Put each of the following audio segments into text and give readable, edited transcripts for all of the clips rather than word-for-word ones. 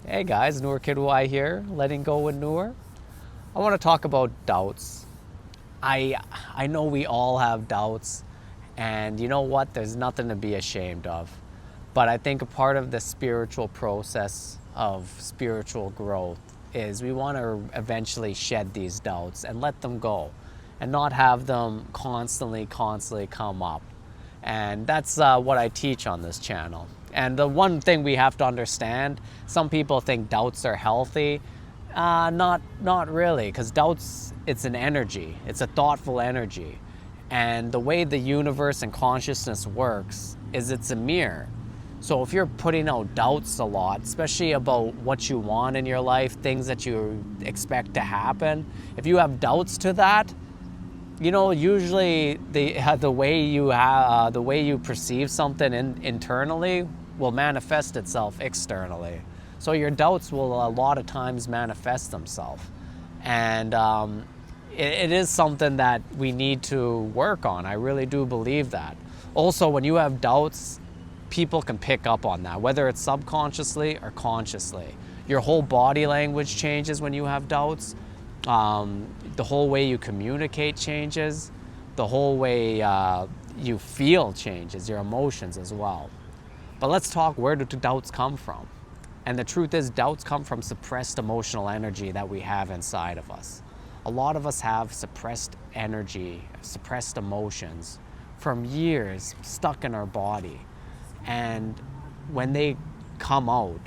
Hey guys, Noor Kidwai here, letting go with Noor. I want to talk about doubts. I know we all have doubts, and you know what? There's nothing to be ashamed of. But I think a part of the spiritual process of spiritual growth is we want to eventually shed these doubts and let them go and not have them constantly come up. And that's what I teach on this channel. And the one thing we have to understand, some people think doubts are healthy. Not really, because doubts, it's an energy. It's a thoughtful energy. And the way the universe and consciousness works is it's a mirror. So if you're putting out doubts a lot, especially about what you want in your life, things that you expect to happen, if you have doubts to that, you know, usually the way you perceive something internally will manifest itself externally. So your doubts will a lot of times manifest themselves, and it is something that we need to work on. I really do believe that. Also, when you have doubts, people can pick up on that, whether it's subconsciously or consciously. Your whole body language changes when you have doubts. The whole way you communicate changes. The whole way you feel changes, your emotions as well. But let's talk, where do doubts come from? And the truth is, doubts come from suppressed emotional energy that we have inside of us. A lot of us have suppressed energy, suppressed emotions from years stuck in our body. And when they come out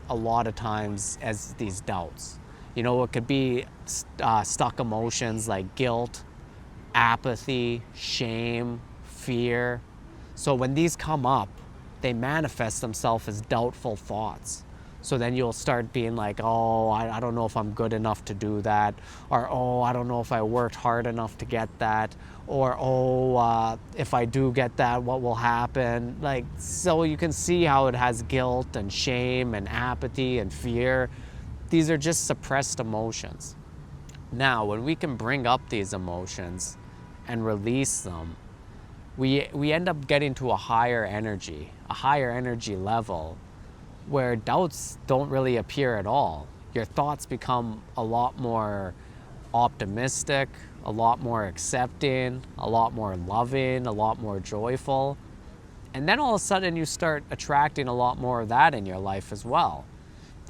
a lot of times as these doubts. You know, it could be stuck emotions like guilt, apathy, shame, fear. So when these come up, they manifest themselves as doubtful thoughts. So then you'll start being like, oh, I don't know if I'm good enough to do that. Or, oh, I don't know if I worked hard enough to get that. Or, oh, if I do get that, what will happen? Like, so you can see how it has guilt and shame and apathy and fear. These are just suppressed emotions. Now, when we can bring up these emotions and release them, we end up getting to a higher energy level where doubts don't really appear at all. Your thoughts become a lot more optimistic, a lot more accepting, a lot more loving, a lot more joyful. And then all of a sudden you start attracting a lot more of that in your life as well.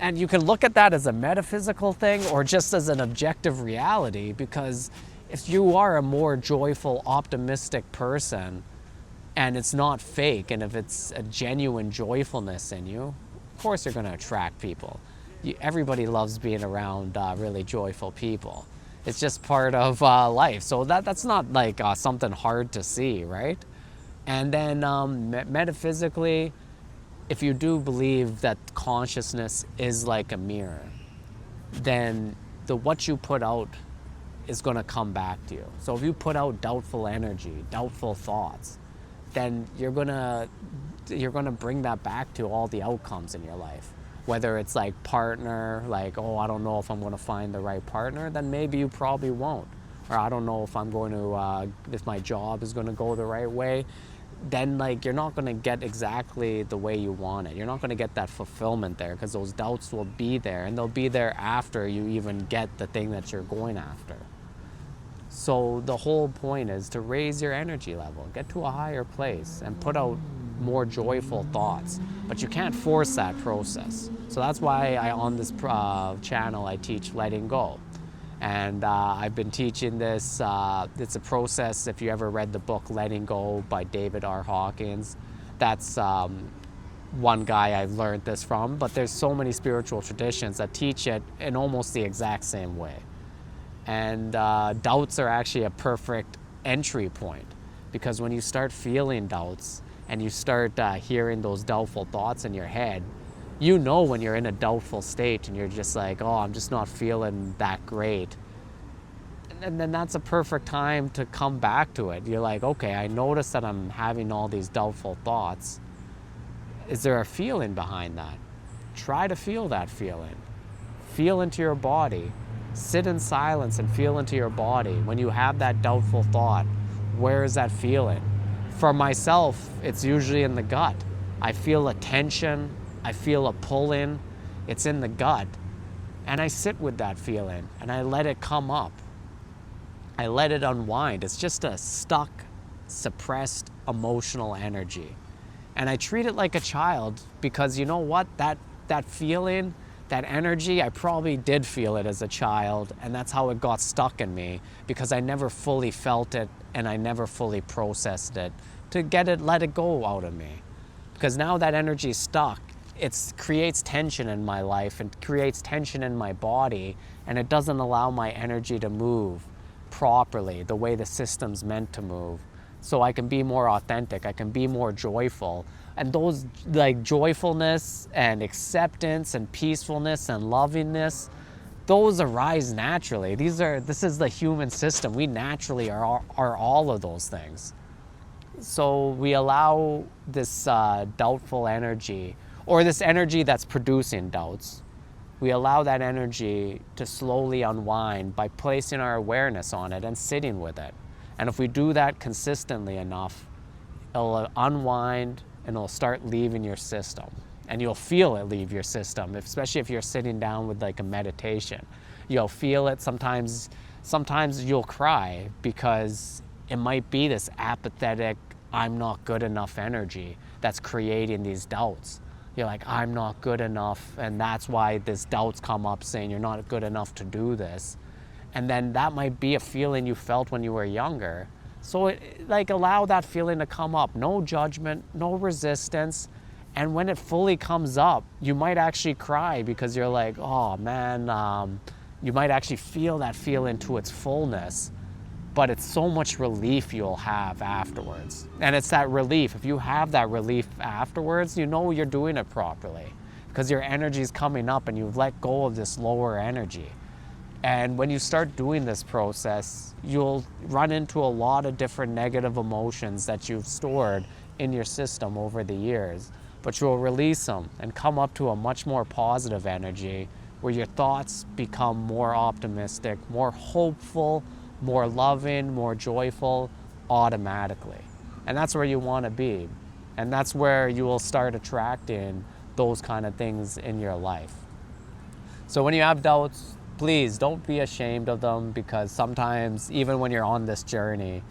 And you can look at that as a metaphysical thing or just as an objective reality, because if you are a more joyful, optimistic person and it's not fake, and if it's a genuine joyfulness in you, of course you're going to attract people. Everybody loves being around really joyful people. It's just part of life. So that's not like something hard to see, right? And then metaphysically, if you do believe that consciousness is like a mirror, then what you put out is going to come back to you. So if you put out doubtful energy, doubtful thoughts, then you're going to bring that back to all the outcomes in your life. Whether it's like partner, like, oh, I don't know if I'm going to find the right partner, then maybe you probably won't. Or I don't know if I'm going to, if my job is going to go the right way. Then like you're not going to get exactly the way you want it. You're not going to get that fulfillment there, because those doubts will be there, and they'll be there after you even get the thing that you're going after. So the whole point is to raise your energy level, get to a higher place, and put out more joyful thoughts. But you can't force that process. So that's why on this channel I teach letting go. And I've been teaching this, it's a process. If you ever read the book Letting Go by David R. Hawkins, that's one guy I've learned this from, but there's so many spiritual traditions that teach it in almost the exact same way. And doubts are actually a perfect entry point, because when you start feeling doubts and you start hearing those doubtful thoughts in your head, you know when you're in a doubtful state and you're just like, oh, I'm just not feeling that great. And then that's a perfect time to come back to it. You're like, okay, I notice that I'm having all these doubtful thoughts. Is there a feeling behind that? Try to feel that feeling. Feel into your body. Sit in silence and feel into your body. When you have that doubtful thought, where is that feeling? For myself, it's usually in the gut. I feel a tension, I feel a pull in, It's in the gut. And I sit with that feeling and I let it come up. I let it unwind. It's just a stuck, suppressed emotional energy. And I treat it like a child because you know what? That feeling, that energy, I probably did feel it as a child, and that's how it got stuck in me because I never fully felt it and I never fully processed it to let it go out of me. Because now that energy is stuck, it creates tension in my life and creates tension in my body, and it doesn't allow my energy to move properly the way the system's meant to move. So I can be more authentic, I can be more joyful. And those like joyfulness and acceptance and peacefulness and lovingness, those arise naturally. This is the human system. We naturally are all of those things. So we allow this doubtful energy, or this energy that's producing doubts, we allow that energy to slowly unwind by placing our awareness on it and sitting with it. And if we do that consistently enough, it'll unwind and it'll start leaving your system. And you'll feel it leave your system, especially if you're sitting down with like a meditation. You'll feel it. Sometimes you'll cry because it might be this apathetic, I'm not good enough energy that's creating these doubts. You're like, I'm not good enough, and that's why this doubts come up saying you're not good enough to do this. And then that might be a feeling you felt when you were younger. So allow that feeling to come up. No judgment, no resistance. And when it fully comes up, you might actually cry because you're like, oh man, you might actually feel that feeling to its fullness. But it's so much relief you'll have afterwards. And it's that relief. If you have that relief afterwards, you know you're doing it properly because your energy is coming up and you've let go of this lower energy. And when you start doing this process, you'll run into a lot of different negative emotions that you've stored in your system over the years. But you'll release them and come up to a much more positive energy where your thoughts become more optimistic, more hopeful, more loving, more joyful automatically. And that's where you want to be. And that's where you will start attracting those kind of things in your life. So when you have doubts, please don't be ashamed of them, because sometimes even when you're on this journey,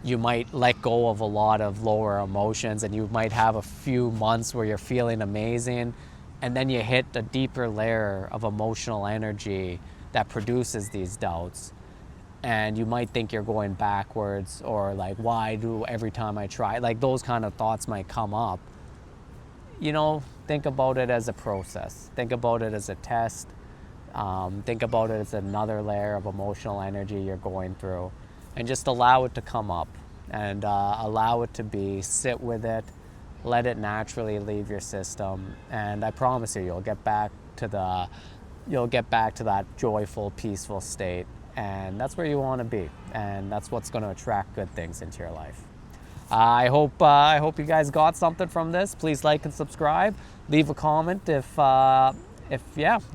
you might let go of a lot of lower emotions and you might have a few months where you're feeling amazing, and then you hit a deeper layer of emotional energy that produces these doubts. And you might think you're going backwards, or like, why do every time I try? Like those kind of thoughts might come up. You know, think about it as a process. Think about it as a test. Think about it as another layer of emotional energy you're going through. And just allow it to come up and allow it to be, sit with it, let it naturally leave your system. And I promise you, you'll get back to that joyful, peaceful state. And that's where you want to be, and that's what's going to attract good things into your life. I hope you guys got something from this. Please like and subscribe. Leave a comment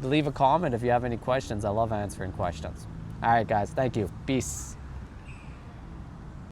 leave a comment if you have any questions. I love answering questions. All right, guys, thank you. Peace.